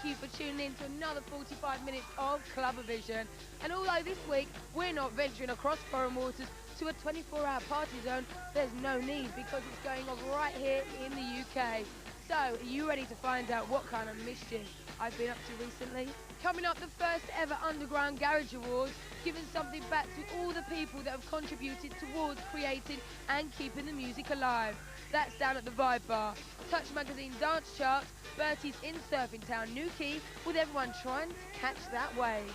you for tuning in to another 45 minutes of Clubvision. And although this week we're not venturing across foreign waters to a 24-hour party zone, there's no need because it's going on right here in the UK. So, are you ready to find out what kind of mischief I've been up to recently? Coming up, the first ever Underground Garage Awards, giving something back to all the people that have contributed towards creating and keeping the music alive. That's down at the Vibe Bar. Touch Magazine Dance Charts, Bertie's in Surfing Town, Newquay, with everyone trying to catch that wave.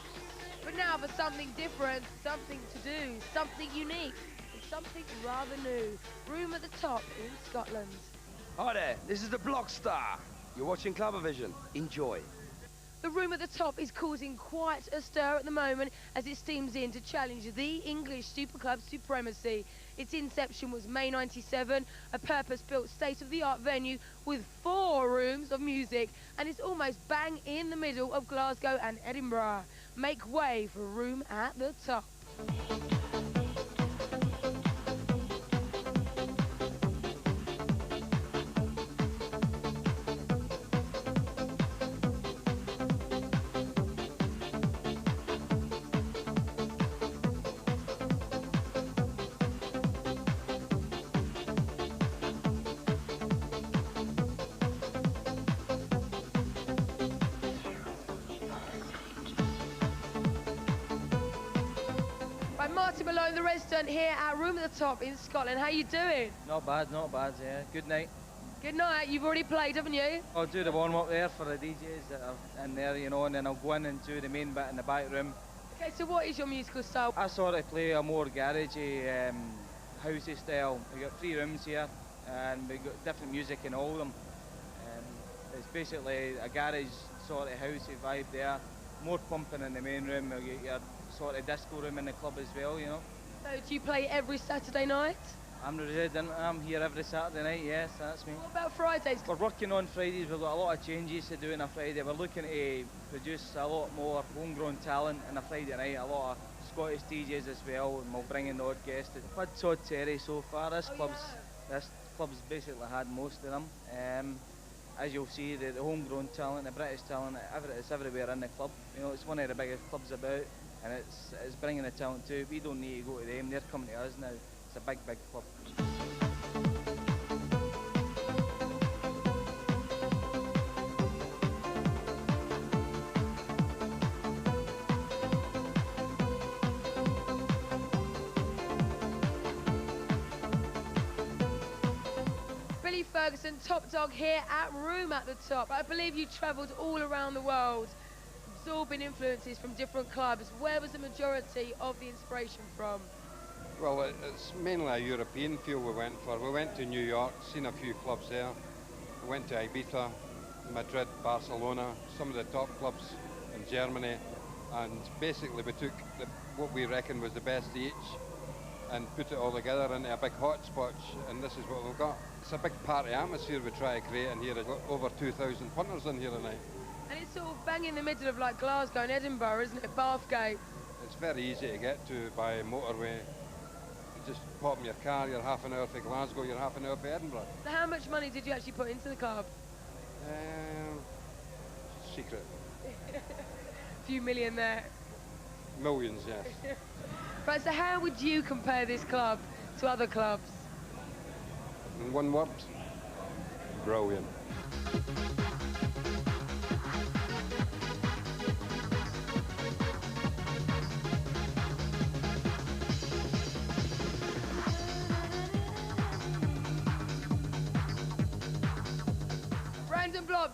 But now for something different, something to do, something unique, and something rather new. Room at the Top in Scotland. Hi there, this is the Block Star. You're watching Clubvision. Enjoy. The Room at the Top is causing quite a stir at the moment as it steams in to challenge the English Superclub supremacy. Its inception was May '97, a purpose-built state-of-the-art venue with 4 rooms of music, and it's almost bang in the middle of Glasgow and Edinburgh. Make way for Room at the Top. The resident here at Room at the Top in Scotland. How you doing? Not bad, yeah. Good night. Good night. You've already played, haven't you? I'll do the warm-up there for the DJs that are in there, you know, and then I'll go in and do the main bit in the back room. Okay, so what is your musical style? I sort of play a more garagey, housey style. We've got 3 rooms here, and we've got different music in all of them. It's basically a garage sort of housey vibe there. More pumping in the main room. We'll get your sort of disco room in the club as well, you know. So do you play every Saturday night? I'm resident. I'm here every Saturday night, yes, that's me. What about Fridays? We're working on Fridays. We've got a lot of changes to do on a Friday. We're looking to produce a lot more homegrown talent on a Friday night, a lot of Scottish DJs as well, and we'll bring in the odd guest. We've had Todd Terry so far. This club's basically had most of them. As you'll see, the homegrown talent, the British talent, it's everywhere in the club. You know, it's one of the biggest clubs about. And it's bringing the talent too. We don't need to go to them, they're coming to us now. It's a big, big club. Billy Ferguson, top dog here at Room at the Top. I believe you travelled all around the world, absorbing influences from different clubs. Where was the majority of the inspiration from? Well, it's mainly a European feel we went for. We went to New York, seen a few clubs there. We went to Ibiza, Madrid, Barcelona, some of the top clubs in Germany, and basically we took what we reckon was the best of each and put it all together into a big hotspot, and this is what we've got. It's a big party atmosphere we try to create in here. There's over 2,000 punters in here tonight. And it's sort of bang in the middle of like Glasgow and Edinburgh, isn't it? Bathgate. It's very easy to get to by motorway. You just pop in your car, you're half an hour for Glasgow, you're half an hour for Edinburgh. So how much money did you actually put into the club? Secret. A few million there. Millions, yes. Right, so how would you compare this club to other clubs? In one word, brilliant.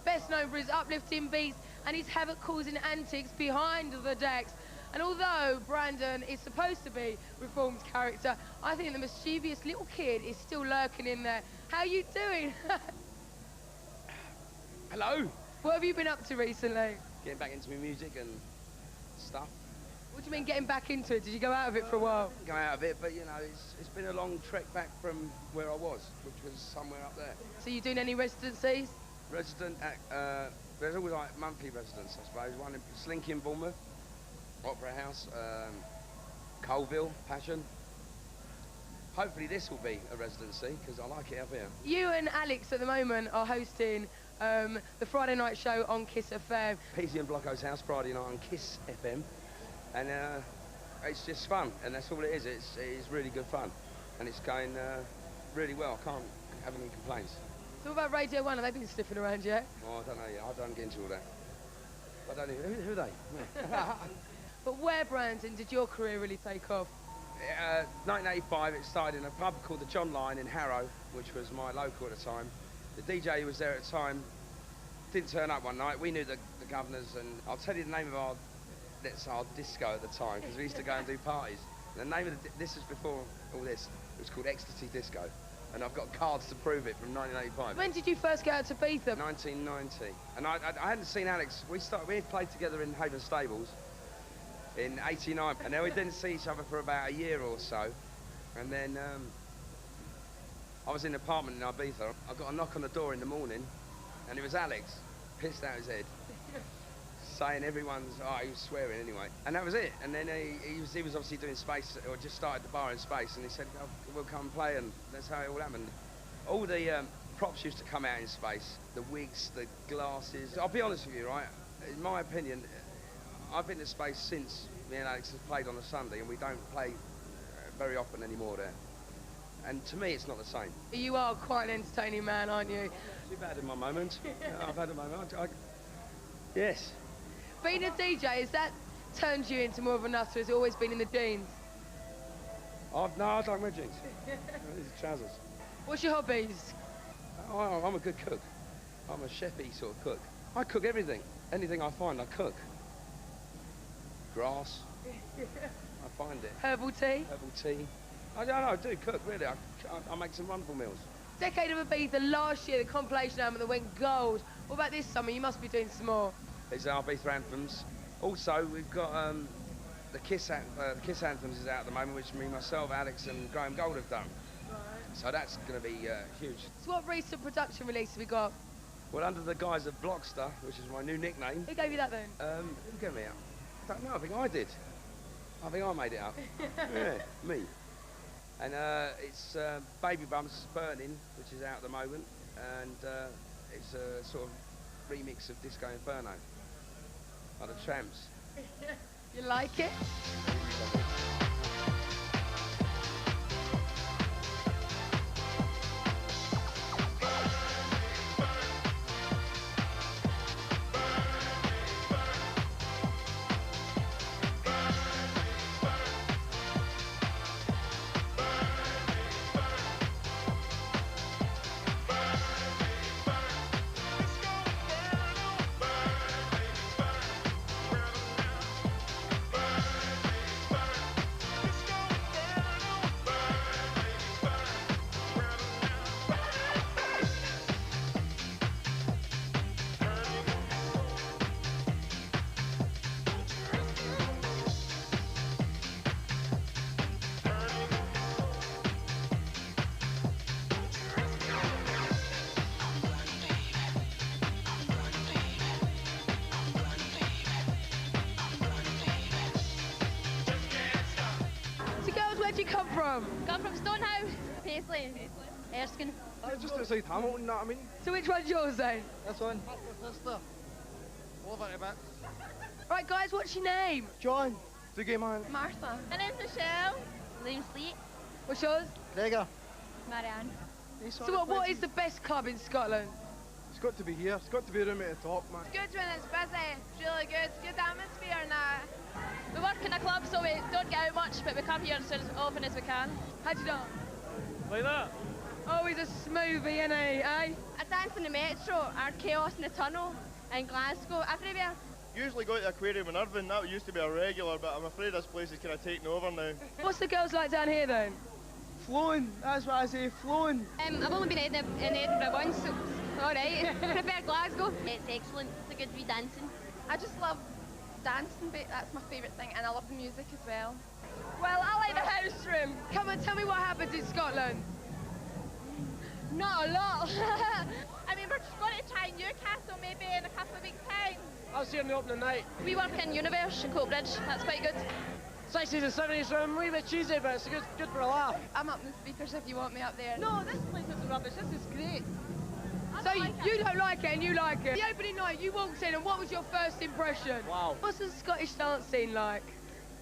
Best known for his uplifting beats and his havoc-causing antics behind the decks. And although Brandon is supposed to be Reformed's character, I think the mischievous little kid is still lurking in there. How are you doing? Hello. What have you been up to recently? Getting back into my music and stuff. What do you mean getting back into it? Did you go out of it for a while? Go out of it, but you know, it's been a long trek back from where I was, which was somewhere up there. So you doing any residencies? Resident at, there's always like monthly residents, I suppose. One in Slinky in Bournemouth, Opera House, Colville, Passion. Hopefully this will be a residency, because I like it up here. You and Alex at the moment are hosting the Friday night show on Kiss FM. Peasy and Blocko's house Friday night on Kiss FM, and it's just fun, and that's all it is. It's really good fun, and it's going really well. I can't have any complaints. So what about Radio 1? Have they been sniffing around yet? Oh, I don't know yet. I don't get into all that. I don't know. Who are they? But where, Brandon, did your career really take off? 1985, it started in a pub called the John Line in Harrow, which was my local at the time. The DJ who was there at the time didn't turn up one night. We knew the governors, and I'll tell you the name of our disco at the time, because we used to go and do parties. The name of this was before all this. It was called Ecstasy Disco, and I've got cards to prove it from 1985. When did you first get out to Ibiza? 1990, and I hadn't seen Alex. We had played together in Haven Stables in '89, and then we didn't see each other for about a year or so, and then I was in an apartment in Ibiza. I got a knock on the door in the morning, and it was Alex, pissed out his head, saying everyone's, he was swearing anyway, and that was it. And then he was obviously doing Space, or just started the bar in Space, and he said, oh, we'll come and play, and that's how it all happened. All the props used to come out in Space, the wigs, the glasses. I'll be honest with you, right? In my opinion, I've been to Space since me and Alex have played on a Sunday, and we don't play very often anymore there. And to me, it's not the same. You are quite an entertaining man, aren't you? I've had in my moment. Yeah, I've had a moment. Yes. Being a DJ, has that turned you into more of a nutter? Has it always been in the jeans? No, I don't wear jeans. These are trousers. What's your hobbies? I'm a good cook. I'm a chefy sort of cook. I cook everything. Anything I find, I cook. Grass. I find it. Herbal tea? Herbal tea. I don't know, I do cook, really. I make some wonderful meals. Decade of Ibiza last year, the compilation album that went gold. What about this summer? You must be doing some more. These are Ibiza anthems. Also, we've got the Kiss anthems is out at the moment, which me, myself, Alex, and Graham Gold have done. Right. So that's going to be huge. So what recent production release have we got? Well, under the guise of Blockster, which is my new nickname. Who gave you that then? Who gave me out? I don't know. I think I did. I think I made it up. Yeah, me. And it's Baby Bumps Burning, which is out at the moment, and it's a sort of remix of Disco Inferno by the Tramps. You like it? Come from Stonehouse, Paisley, Erskine. Just outside Hamilton, you know what I mean? So which one's yours then? This one. Sister. Love it a bit. Right guys, what's your name? John. UGA man. Martha. My name's Michelle. My name's Sleet. What's yours? Gregor. Marianne. So what is the best club in Scotland? It's got to be here. It's got to be room at the top, man. It's good when it's busy. It's really good. It's good atmosphere now. We work in a club, so we don't get out much, but we come here as often as we can. How do you dance? Like that? Oh, he's a smoothie, isn't he, eh? I dance in the metro, our chaos in the tunnel, in Glasgow, everywhere. Usually go to the aquarium in Irvine. That used to be a regular, but I'm afraid this place is kind of taking over now. What's the girls like down here then? Flowing, that's what I say, flowing. I've only been in Edinburgh once, so it's alright. I prefer Glasgow. It's excellent, it's a good wee dancing. I just love dancing, but that's my favourite thing, and I love the music as well. Well, I like the house room. Come on, tell me what happens in Scotland. Not a lot. I mean, we're just going to try Newcastle maybe in a couple of weeks' time. I was here in the opening night. We work in Universe in Coatbridge, that's quite good. 60s and 70s, so I'm a wee bit cheesy, but it's good for a laugh. I'm up in the speakers if you want me up there. No, this place isn't rubbish, this is great. So you don't like it and you like it. The opening night, you walked in and what was your first impression? Wow. What's the Scottish dance scene like?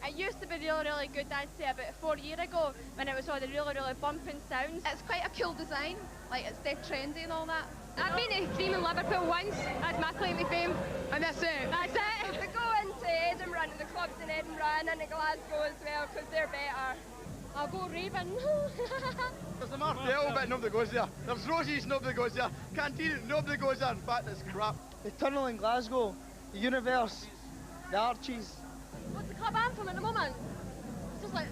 It used to be really good dancing about 4 years ago when it was all the really bumping sounds. It's quite a cool design, like it's dead trendy and all that. I've been to Cream in Liverpool once, that's my claim to fame. And that's it? That's it. We go into Edinburgh, to the clubs in Edinburgh and into Glasgow as well, because they're better. I'll go raving. There's the Martel bit, nobody goes there. There's Rosie's, nobody goes there. Canteen, nobody goes there. In fact, it's crap. The Tunnel in Glasgow, the Universe, the Archies. What's the club anthem at the moment? It's just like,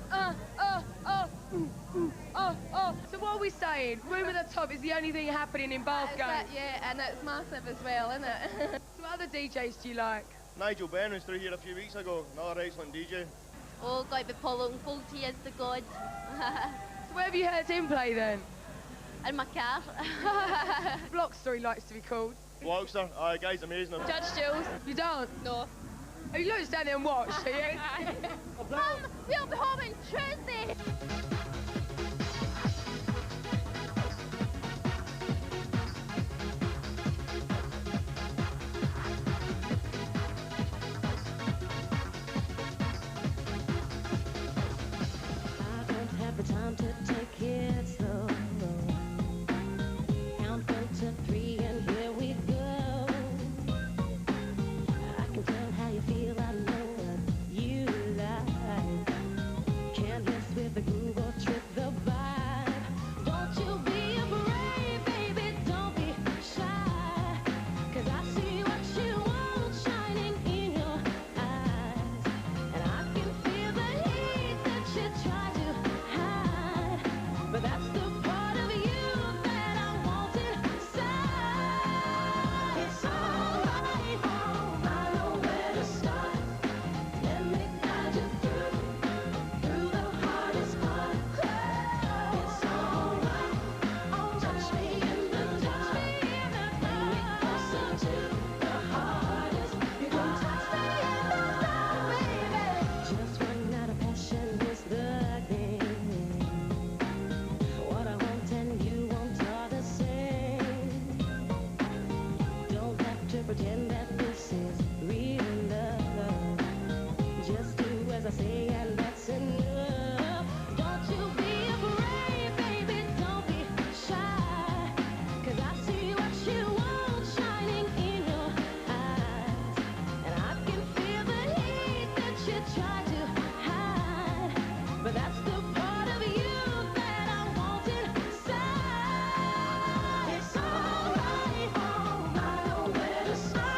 So what are we saying? Room at the Top is the only thing happening in Bathgate. Yeah, and it's massive as well, isn't it? What other DJs do you like? Nigel Benn was through here a few weeks ago. Another excellent DJ. Oh, got to be Paul and Faulty is the god. So where have you heard him play then? In my car. Blockster he likes to be called. Blockster, guy's amazing. Judge Jules. You don't? No. Oh, you don't stand there and watch, do you? We'll be home on Tuesday. Time to take it slow. Count to 3 and here we go. I can tell how you feel, I know what you like. Can't mess with the groove or trip the vibe. Don't you be afraid, baby, don't be shy. 'Cause I see what you want shining in your eyes. And I can feel the heat that you try to hide. But that's the part of you that I want inside. It's alright, I know where to start. Let me guide you through the hardest part. It's alright, touch me in the dark. Bring me closer to the hardest. You can touch me in the dark, baby. Just one night of passion is the game. What I want and you want are the same. Don't have to pretend that this is real love. Just do as I say and that's enough. Don't you be afraid, baby, don't be shy. 'Cause I see what you want shining in your eyes. And I can feel the heat that you try to hide. But that's the part of you that I want inside. It's alright, I know where to start.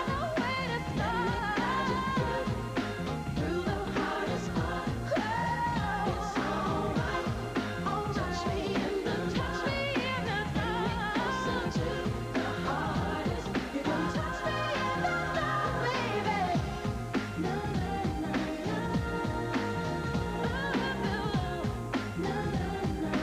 Through the hardest part. It's alright, touch me in the dark. Bring me closer to the hardest. You can touch me in the dark, baby. Na na na na. Na na na na.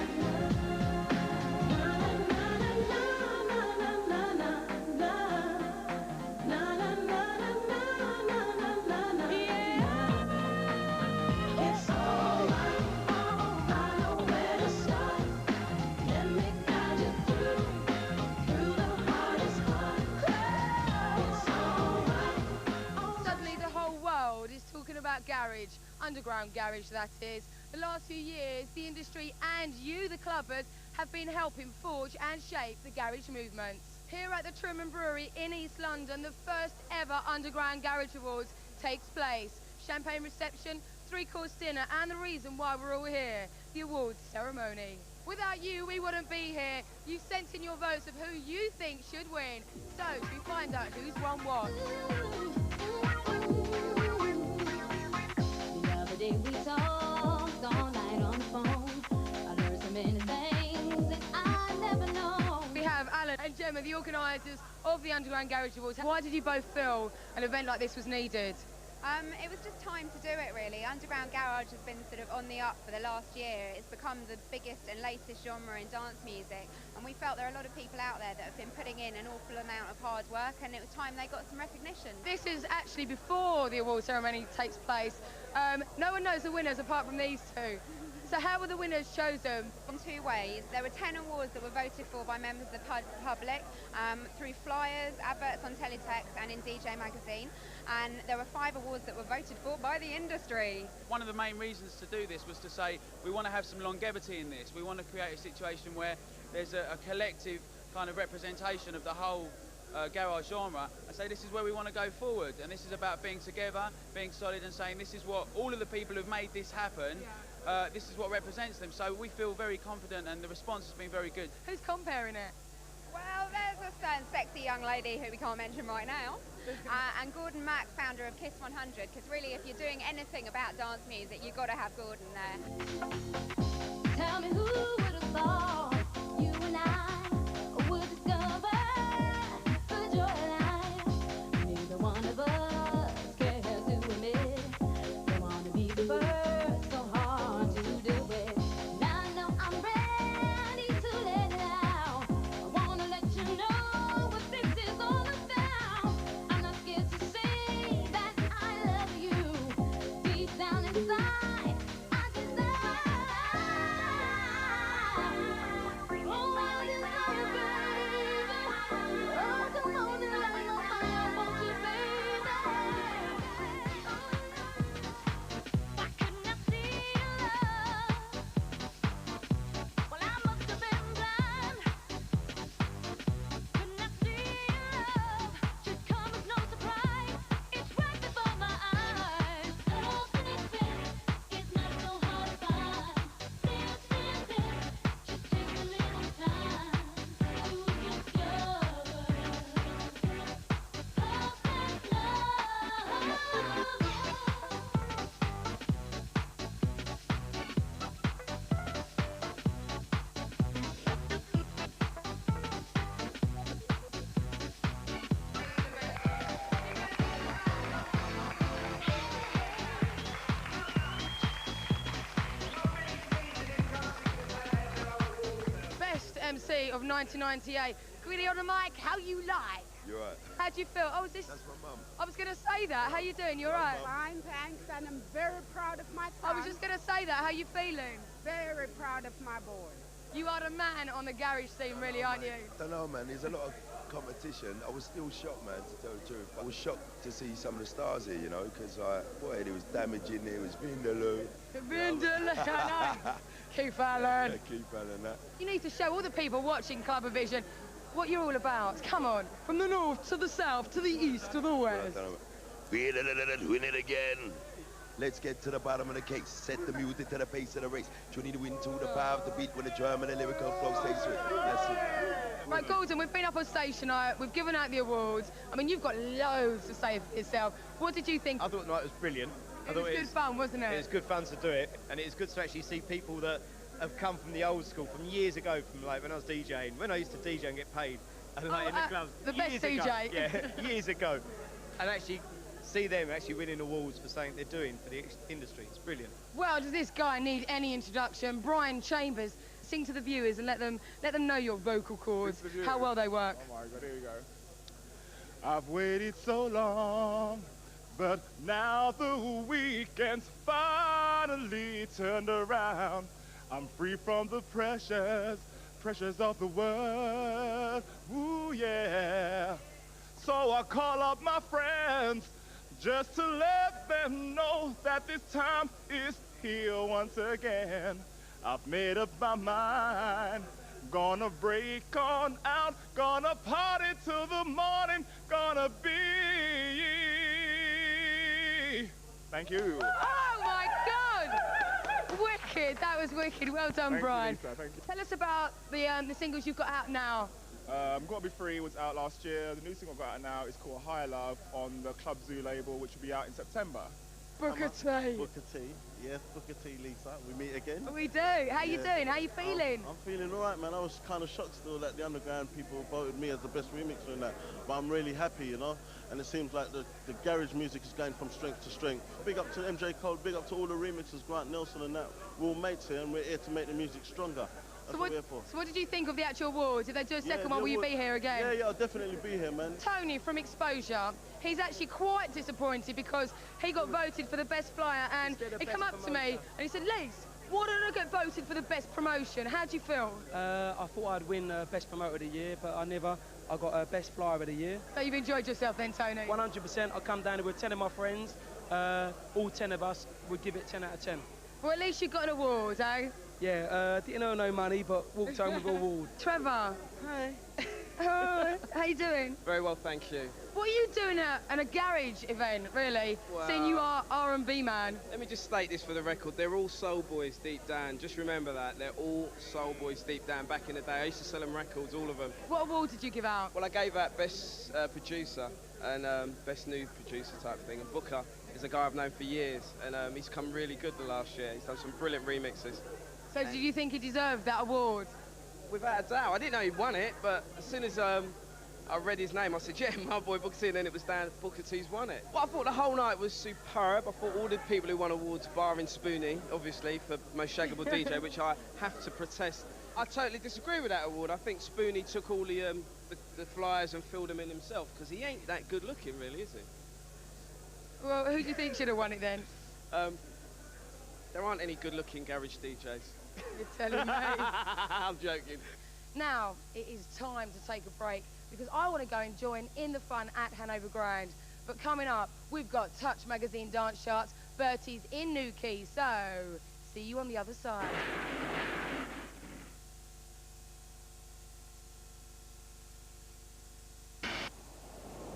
It's alright, I know where to start. Let me guide you through the hardest part. It's alright. Suddenly the whole world is talking about garage, underground garage that is. The last few years, the industry and you, the clubbers, have been helping forge and shape the garage movement. Here at the Truman Brewery in East London, the first ever Underground Garage Awards takes place. Champagne reception, 3-course dinner, and the reason why we're all here, the awards ceremony. Without you, we wouldn't be here. You sent in your votes of who you think should win. So, we find out who's won what. The other day we talked all night on the phone. I learned so many things that I never know. We have Alan and Gemma, the organisers of the Underground Garage Awards. Why did you both feel an event like this was needed? It was just time to do it, really. Underground Garage has been sort of on the up for the last year. It's become the biggest and latest genre in dance music, and we felt there are a lot of people out there that have been putting in an awful amount of hard work, and it was time they got some recognition. This is actually before the award ceremony takes place. No one knows the winners apart from these two. So So how were the winners chosen? In 2 ways. There were 10 awards that were voted for by members of the public through flyers, adverts on teletext and in DJ Magazine. And there were 5 awards that were voted for by the industry. One of the main reasons to do this was to say we want to have some longevity in this. We want to create a situation where there's a collective kind of representation of the whole garage genre, and say this is where we want to go forward, and this is about being together, being solid, and saying this is what all of the people who've made this happen, this is what represents them. So we feel very confident, and the response has been very good. Who's comparing it? Well, there's a certain sexy young lady who we can't mention right now, and Gordon Mack, founder of Kiss 100, because really if you're doing anything about dance music, you've got to have Gordon there. Tell me who would have thought you and I would discover the joy of life. Neither one of us cares to admit they want to be the first, so hard to do it. Now I know I'm ready to let it out. I want to let you know what this is all about. I'm not scared to say that I love you. Deep down inside, I desire. Oh, I desire, baby. Oh, come on and let me know I want you, baby. Why couldn't I see your love? Well, I must have been blind. Couldn't I see your love? Should come as no surprise. It's right before my eyes. Oh, baby, it's not so hard to find. This, just takes a little time to discover. Perfect love. Best MC of 1998. Greedy on the mic, how you like? You're right. How do you feel? Oh, is this... That's my mum. I was going to say that. How you doing? You all right? Fine, thanks, and I'm very proud of my son. I was just going to say that. How you feeling? Very proud of my boy. You are the man on the garage scene, really, aren't you? I don't know, man. There's a lot of competition. I was still shocked, man, to tell the truth. I was shocked to see some of the stars here, you know, because, boy, there was Damage in there, there was Vindaloo. Vindaloo, I know. Keith Allen. Yeah, Keith Allen, that. You need to show all the people watching Club Vision what you're all about. Come on. From the north to the south to the east to the west. Win it again. Let's get to the bottom of the case. Set the music to the pace of the race. Trinity the wind to the power of the beat when the drum and the lyrical flow stays with. That's it. Right, Gordon, we've been up on stage tonight. We've given out the awards. I mean, you've got loads to say for yourself. What did you think? I thought the night was brilliant. It was good fun, wasn't it? It was good fun to do it, and it's good to actually see people that have come from the old school, from years ago, from like when I was DJing, when I used to DJ and get paid, and like in the clubs. The best DJ. Ago, yeah, years ago, and actually see them actually winning awards for something they're doing for the industry. It's brilliant. Well, does this guy need any introduction? Brian Chambers, sing to the viewers and let them know your vocal cords, how well they work. Oh my God, here we go. I've waited so long, but now the weekend's finally turned around. I'm free from the pressures of the world. Ooh, yeah. So I call up my friends just to let them know that this time is here once again. I've made up my mind, gonna break on out, gonna party till the morning, gonna be. Thank you. Oh my God! Wicked, that was wicked. Well done, Thank Brian. You, Lisa. Thank you. Tell us about the singles you've got out now. Gotta Be Free was out last year. The new single I've got out now is called Higher Love on the Club Zoo label, which will be out in September. Booker T. Booker T. Yes, Booker T, Lisa. We meet again. We do. How you doing? How you feeling? I'm feeling all right, man. I was kind of shocked still that the underground people voted me as the best remixer in that. But I'm really happy, you know. And it seems like the garage music is going from strength to strength. Big up to MJ Cole, big up to all the remixers, Grant Nelson and that. We're all mates here and we're here to make the music stronger. That's what we're here for. So what did you think of the actual awards? If they do a second one, will you be here again? Yeah, I'll definitely be here, man. Tony from Exposure, he's actually quite disappointed because he got voted for the best flyer and he come up to me and he said, Lise, Why did I get voted for the best promotion? How do you feel? I thought I'd win Best Promoter of the Year, but I never. I got Best Flyer of the Year. So you've enjoyed yourself then, Tony? 100%. I come down here with 10 of my friends. All 10 of us would give it 10 out of 10. Well, at least you got an award, eh? Yeah, didn't earn no money, but walked home with an award. Trevor. Hi. Hi. How you doing? Very well, thank you. What are you doing at a garage event, really? Well, Seeing you are R&B man. Let me just state this for the record. They're all soul boys deep down. Just remember that. They're all soul boys deep down. Back in the day, I used to sell them records, all of them. What award did you give out? Well, I gave out Best Producer and Best New Producer type thing. And Booker is a guy I've known for years. And he's come really good the last year. He's done some brilliant remixes. So did you think he deserved that award? Without a doubt. I didn't know he'd won it, but as soon as I read his name, I said, yeah, my boy Booker T, and then it was down Booker T's won it. Well, I thought the whole night was superb. I thought all the people who won awards, barring Spoonie, obviously, for most shaggable DJ, which I have to protest. I totally disagree with that award. I think Spoonie took all the flyers and filled them in himself, because he ain't that good looking, really, is he? Well, who do you think should have won it then? There aren't any good looking garage DJs. You're telling me. I'm joking. Now, it is time to take a break, because I want to go and join in the fun at Hanover Grand. But coming up, we've got Touch Magazine Dance Charts, Bertie's in Newquay. So, see you on the other side.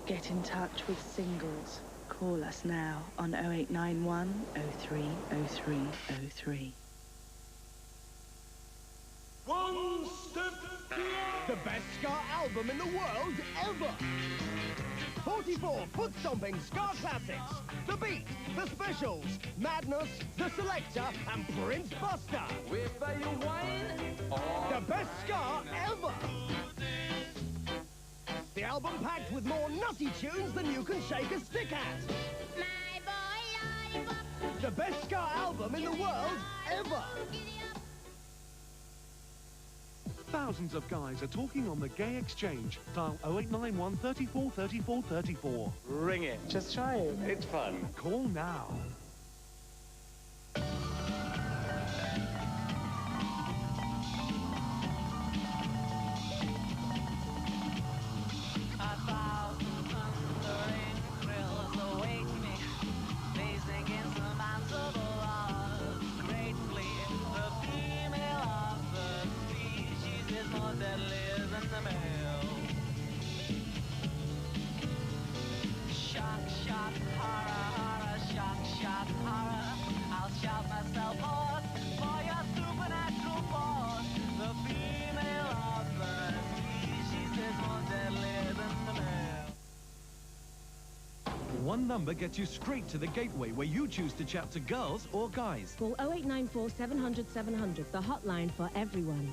Get in touch with Singles. Call us now on 0891 03 03 03. One step beyond. The best ska album in the world ever. 44 foot-stomping ska classics. The Beat, The Specials, Madness, The Selector, and Prince Buster. The best ska ever. The album packed with more nutty tunes than you can shake a stick at. The best ska album in the world ever. Thousands of guys are talking on the Gay Exchange. Dial 0891 34 34 34. Ring it. Just try it. It's fun. Call now. One number gets you straight to the gateway where you choose to chat to girls or guys. Call 0894 700 700, the hotline for everyone.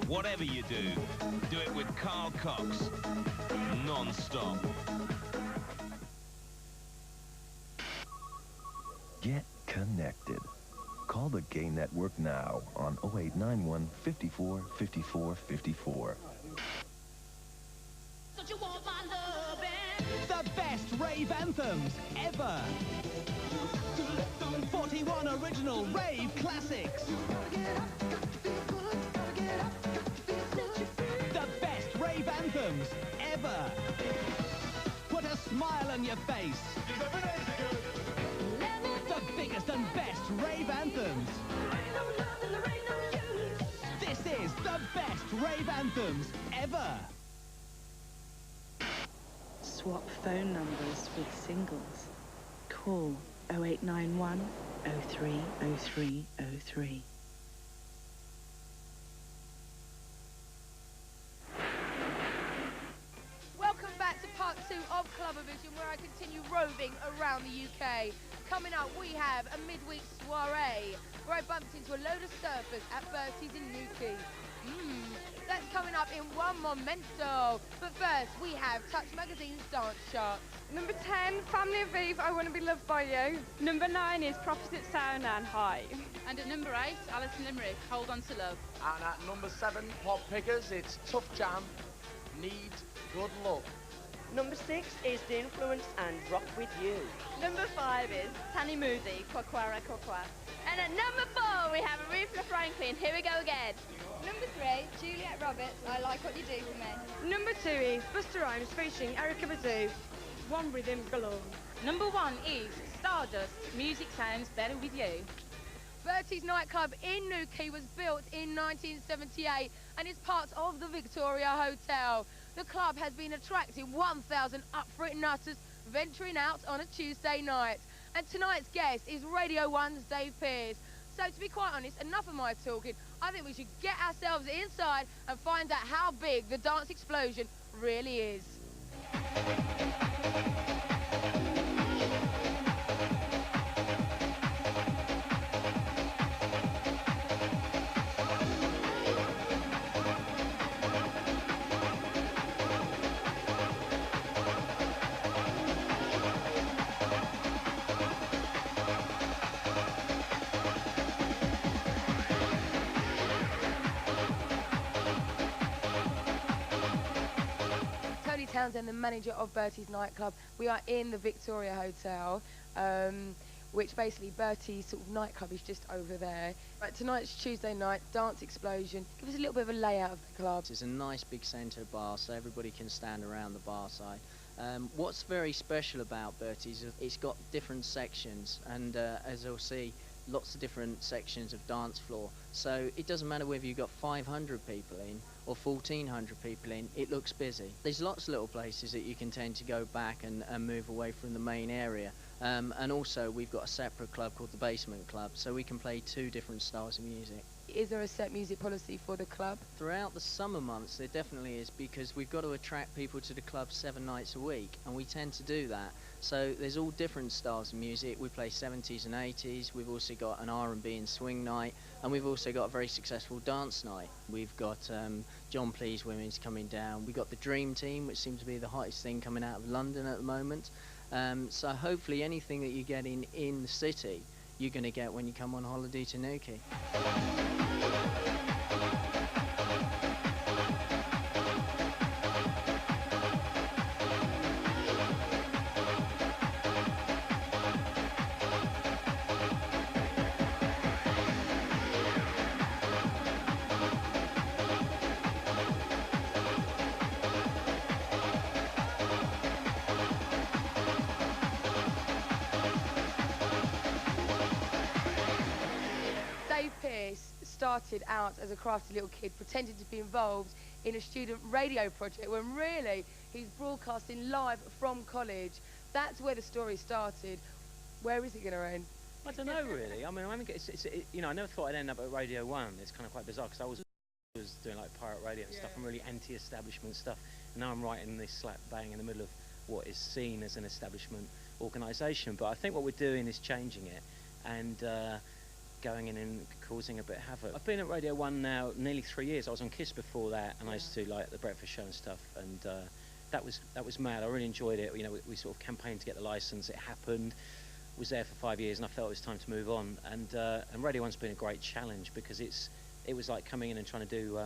Whatever you do it with Carl Cox, non-stop. Get connected. Call the Gay Network now on 0891 54 54 54. The best rave anthems ever. 41 original rave classics. The best rave anthems ever. Put a smile on your face. The biggest and best rave anthems. This is the best rave anthems ever. Swap phone numbers with Singles. Call 0891 03 03 03. Welcome back to part 2 of Club-O-Vision, where I continue roving around the UK. Coming up, we have a midweek soiree where I bumped into a load of surfers at Bertie's in Newquay. That's coming up in one momento. But first, we have Touch Magazine's dance charts. Number 10, Family of Eve, I Want to Be Loved by You. Number 9 is Prophet Sound and High. And at number 8, Alison Limerick, Hold On to Love. And at number 7, Pop Pickers, it's Tough Jam, Need Good Luck. Number 6 is The Influence and Rock With You. Number 5 is Tanny Moody, Quaquara Quaqua. And at number 4, we have Aretha Franklin, Here We Go Again. Number 3, Juliet Roberts, I Like What You Do For Me. Number 2 is Busta Rhymes featuring Erykah Badu, One Rhythm Galore. Number 1 is Stardust, Music Sounds Better With You. Bertie's nightclub in Newquay was built in 1978 and is part of the Victoria Hotel. The club has been attracting 1,000 up-for-it nutters venturing out on a Tuesday night. And tonight's guest is Radio 1's Dave Pearce. So to be quite honest, enough of my talking. I think we should get ourselves inside and find out how big the dance explosion really is. Townsend, the manager of Bertie's nightclub. We are in the Victoria Hotel, which basically Bertie's sort of nightclub is just over there. Right, tonight's Tuesday night, dance explosion. Give us a little bit of a layout of the club. It's a nice big centre bar, so everybody can stand around the bar side. What's very special about Bertie's is it's got different sections, and as you'll see, lots of different sections of dance floor. So it doesn't matter whether you've got 500 people in or 1,400 people in, it looks busy. There's lots of little places that you can tend to go back and move away from the main area. And also we've got a separate club called the Basement Club, so we can play 2 different styles of music. Is there a set music policy for the club? Throughout the summer months there definitely is, because we've got to attract people to the club 7 nights a week, and we tend to do that. So there's all different styles of music. We play 70s and 80s, we've also got an R&B and swing night, and we've also got a very successful dance night. We've got John Please Women's coming down, we've got the Dream Team, which seems to be the hottest thing coming out of London at the moment. So hopefully anything that you get in the city, you're going to get when you come on holiday to Newquay. Dave Pearce started out as a crafty little kid pretending to be involved in a student radio project when really he's broadcasting live from college. That's where the story started. Where is it going to end? I don't know really. I mean, I haven't you know, I never thought I'd end up at Radio 1. It's kind of quite bizarre because I was doing like pirate radio and stuff and really anti-establishment stuff. And now I'm right in this slap bang in the middle of what is seen as an establishment organisation. But I think what we're doing is changing it and going in and causing a bit of havoc. I've been at Radio 1 now nearly 3 years. I was on KISS before that, and I used to like the breakfast show and stuff, and that was mad. I really enjoyed it. You know, we sort of campaigned to get the licence. It happened. Was there for 5 years, and I felt it was time to move on. And Radio 1's been a great challenge because it was like coming in and trying to do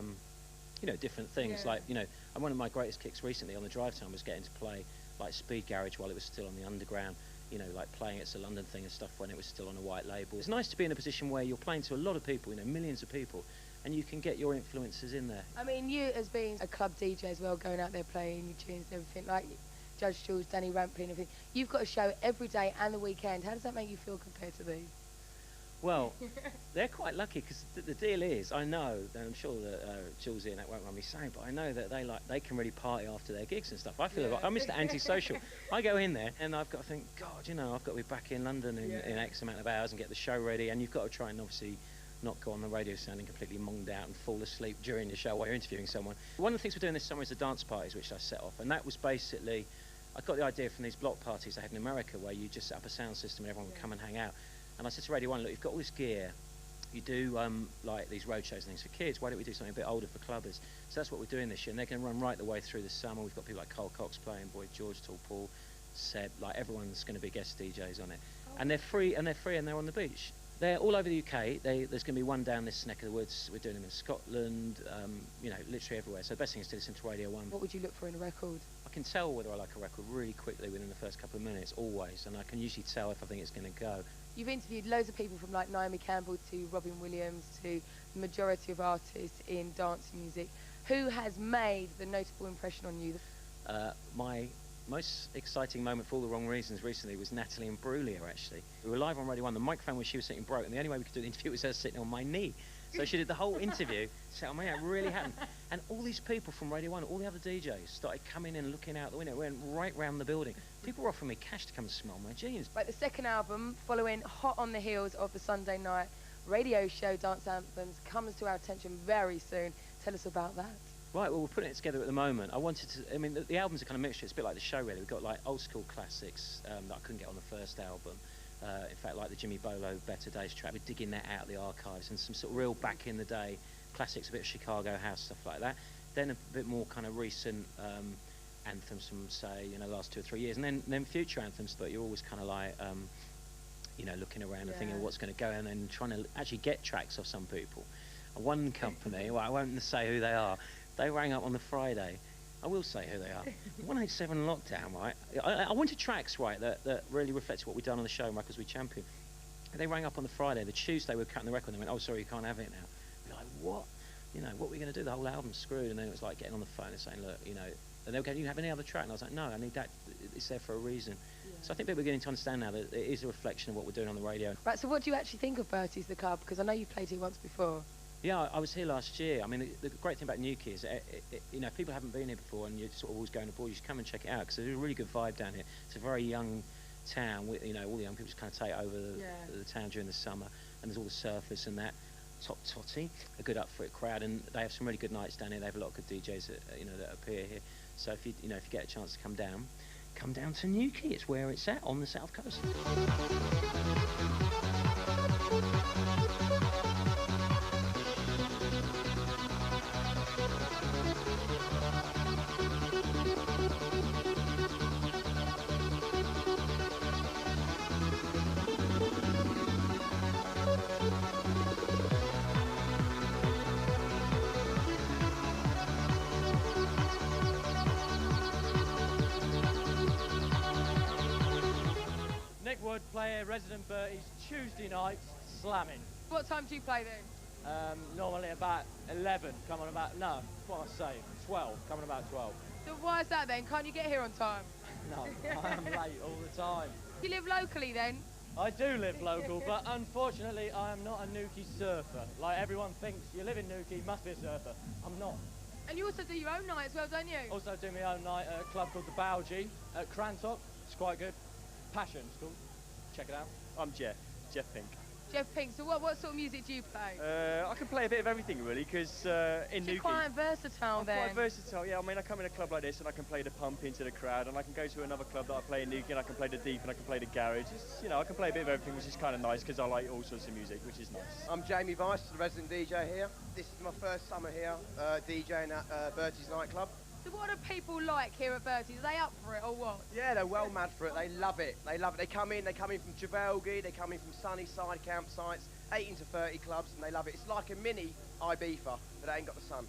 you know, different things. Like, you know, and one of my greatest kicks recently on the drive time was getting to play like Speed Garage while it was still on the underground. You know, like playing It's a London Thing and stuff when it was still on a white label. It's nice to be in a position where you're playing to a lot of people, you know, millions of people, and you can get your influences in there. I mean, you as being a club DJ as well, going out there playing your tunes and everything, like Judge Jules, Danny Rampling and everything, you've got a show every day and the weekend. How does that make you feel compared to these? Well, they're quite lucky because the deal is, I know, and I'm sure that Jules and that won't mind me saying, but I know that they can really party after their gigs and stuff. I feel like I'm Mr. Antisocial. I go in there and I've got to think, God, you know, I've got to be back in London in X amount of hours and get the show ready, and you've got to try and obviously not go on the radio sounding completely monged out and fall asleep during the show while you're interviewing someone. One of the things we're doing this summer is the dance parties, which I set off, and that was basically, I got the idea from these block parties I had in America where you just set up a sound system and everyone would come and hang out. And I said to Radio 1, look, you've got all this gear, you do like these road shows and things for kids, why don't we do something a bit older for clubbers? So that's what we're doing this year, and they're going to run right the way through the summer. We've got people like Carl Cox playing, Boy George, Tall Paul, Seb, like everyone's going to be guest DJs on it. And they're free, and they're on the beach. They're all over the UK. There's going to be one down this neck of the woods. We're doing them in Scotland, you know, literally everywhere. So the best thing is to listen to Radio 1. What would you look for in a record? I can tell whether I like a record really quickly within the first couple of minutes, always, and I can usually tell if I think it's going to go. You've interviewed loads of people from like Naomi Campbell to Robin Williams to the majority of artists in dance music. Who has made the notable impression on you? My most exciting moment for all the wrong reasons recently was Natalie Imbruglia, actually. We were live on Radio 1, the microphone where she was sitting broke, and the only way we could do the interview was her sitting on my knee. So she did the whole interview, sat on my knee. It really happened. And all these people from Radio 1, all the other DJs, started coming in and looking out the window. It went right round the building. People were offering me cash to come and smell my jeans. Right, the second album, following hot on the heels of the Sunday night radio show Dance Anthems, comes to our attention very soon. Tell us about that. Right, well, we're putting it together at the moment. I wanted to, I mean, the album's a kind of mixture. It's a bit like the show, really. We've got, like, old school classics that I couldn't get on the first album. In fact, like the Jimmy Bolo Better Days track, we're digging that out of the archives, and some sort of real back-in-the-day classics, a bit of Chicago house, stuff like that. Then a bit more kind of recent anthems from, say, you know, the last 2 or 3 years. And then future anthems, but you're always kind of like, you know, looking around and thinking what's going to go, and then trying to actually get tracks off some people. One company, well, I won't say who they are, they rang up on the Friday. I will say who they are. 187 Lockdown, right? I wanted tracks, right, that really reflected what we'd done on the show, Records We Champion. They rang up on the Friday. The Tuesday we were cutting the record, and they went, oh, sorry, you can't have it now. We're like, what? You know, what are we going to do? The whole album's screwed. And then it was like getting on the phone and saying, look, you know, and they were going, do you have any other track? And I was like, no, I need that. It's there for a reason. Yeah. So I think people are beginning to understand now that it is a reflection of what we're doing on the radio. Right, so what do you actually think of Bertie's, the club? Because I know you've played here once before. Yeah, I was here last year. I mean, the great thing about Newquay is, you know, if people haven't been here before and you're sort of always going abroad, you should come and check it out, because there's a really good vibe down here. It's a very young town. You know, all the young people just kind of take over the town during the summer, and there's all the surfers and that. Top totty, a good up for it crowd, and they have some really good nights down here. They have a lot of good DJs that, you know, that appear here. So if you get a chance to come down to Newquay. It's where it's at, on the south coast. Play resident Berties Tuesday nights slamming. What time do you play then? Normally about 11, coming about, no, what I say, 12, coming about 12. So why is that then? Can't you get here on time? No, I am late all the time. You live locally then? I do live local, but unfortunately I am not a Newquay surfer. Like everyone thinks, you live in Newquay, you must be a surfer. I'm not. And you also do your own night as well, don't you? Also do my own night at a club called the Bowgie at Crantock. It's quite good. Passion, it's called. Check it out. I'm Jeff Pink. Jeff Pink, so what sort of music do you play? I can play a bit of everything really, because in Newquay... You're quite versatile then. I'm quite versatile, yeah. I mean, I come in a club like this and I can play the pump into the crowd, and I can go to another club that I play in Newquay and I can play the deep and I can play the garage. It's, you know, I can play a bit of everything, which is kind of nice because I like all sorts of music, which is nice. I'm Jamie Vice, the resident DJ here. This is my first summer here, DJing at Bertie's nightclub. So what do people like here at Bertie's? Are they up for it or what? Yeah, they're well mad for it. They love it. They love it. They come in from Trafalgar, they come in from Sunnyside campsites, 18 to 30 clubs, and they love it. It's like a mini Ibiza, but it ain't got the sun.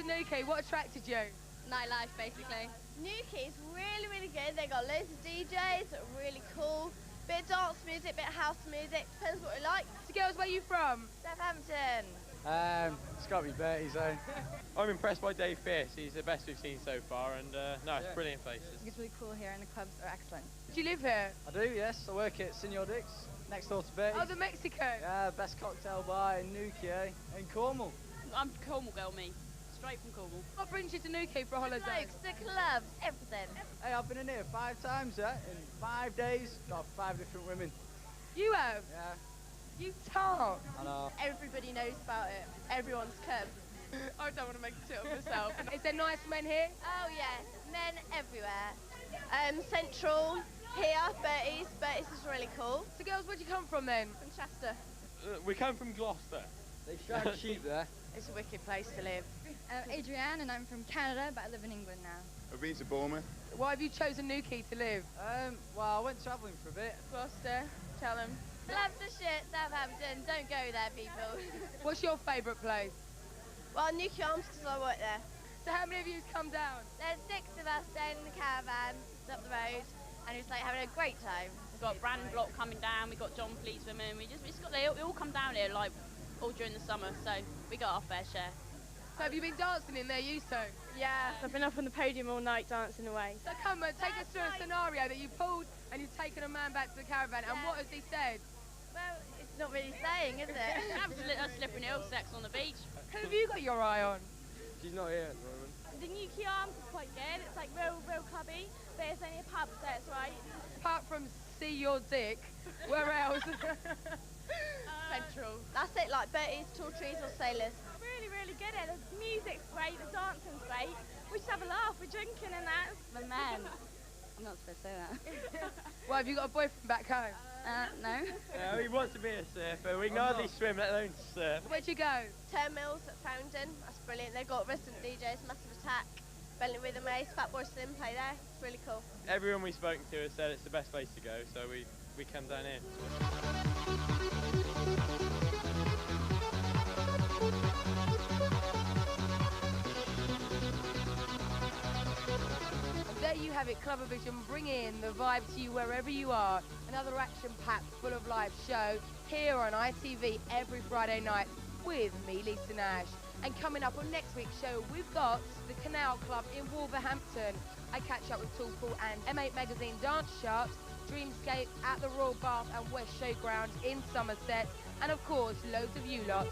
to Newquay, what attracted you? Nightlife, basically. Newquay is really, really good. They got loads of DJs that are really cool. Bit of dance music, bit of house music, depends what we like. So girls, where are you from? Southampton. It's got to be Berties, though. I'm impressed by Dave Pearce. He's the best we've seen so far, and no, it's brilliant places. It's really cool here, and the clubs are excellent. Do you live here? I do, yes. I work at Senor Dick's, next door to Bertie. Oh, the Mexico. Yeah, best cocktail bar in Newquay, in Cornwall. I'm a Cornwall girl, me. Straight from Cornwall. What brings you to Newquay for a holiday? Blokes, the clubs, everything. Hey, I've been in here 5 times, in 5 days. Got 5 different women. You have? Yeah. You talk. I know. Everybody knows about it. Everyone's club. I don't want to make a tit of myself. Is there nice men here? Oh yes, men everywhere. Central, here, Berties. Berties is really cool. So girls, where'd you come from then? From Chester. We come from Gloucester. They shag sheep there. It's a wicked place to live. Adrienne, and I'm from Canada, but I live in England now. I've been to Bournemouth. Why have you chosen Newquay to live? Well, I went travelling for a bit. Gloucester, tell them. Loves the shit, Southampton. Don't go there, people. What's your favourite place? Well, Newquay Arms, because I work there. So how many of you come down? There's 6 of us staying in the caravan up the road, and it's like having a great time. We've got Brand Block coming down, we've got John Fleet's women, they all come down here like all during the summer, so we got our fair share. So have you been dancing in there, you two? Yeah, I've been up on the podium all night dancing away. So come on, take us through a scenario that you pulled and you've taken a man back to the caravan, and what has he said? Well, it's not really saying, is it? Absolutely, slippery hill sex on the beach. Who have you got your eye on? She's not here at the moment. The Newquay Arms is quite good. It's like real clubby, but it's only a pub, so it's right. Apart from see your dick, where else? Central. That's it, like Berties, Tall Trees or Sailors. Really, really good at it. The music's great, the dancing's great. We just have a laugh, we're drinking and that. The man. I'm not supposed to say that. Well, have you got a boyfriend back home? No. He wants to be a surfer. We can hardly swim, let alone surf. Where'd you go? Turn Mills at Fountain. That's brilliant. They've got resident DJs, Massive Attack, Bentley with a Mace, Fatboy Slim play there. It's really cool. Everyone we've spoken to has said it's the best place to go, so we come down here. There you have it, Clubvision, bringing the vibe to you wherever you are. Another action-packed, full of live show here on ITV every Friday night with me, Lisa Nash. And coming up on next week's show, we've got the Canal Club in Wolverhampton. I catch up with Talkpool and M8 Magazine Dance Sharps, Dreamscape at the Royal Bath and West Showground in Somerset, and of course, loads of you lot.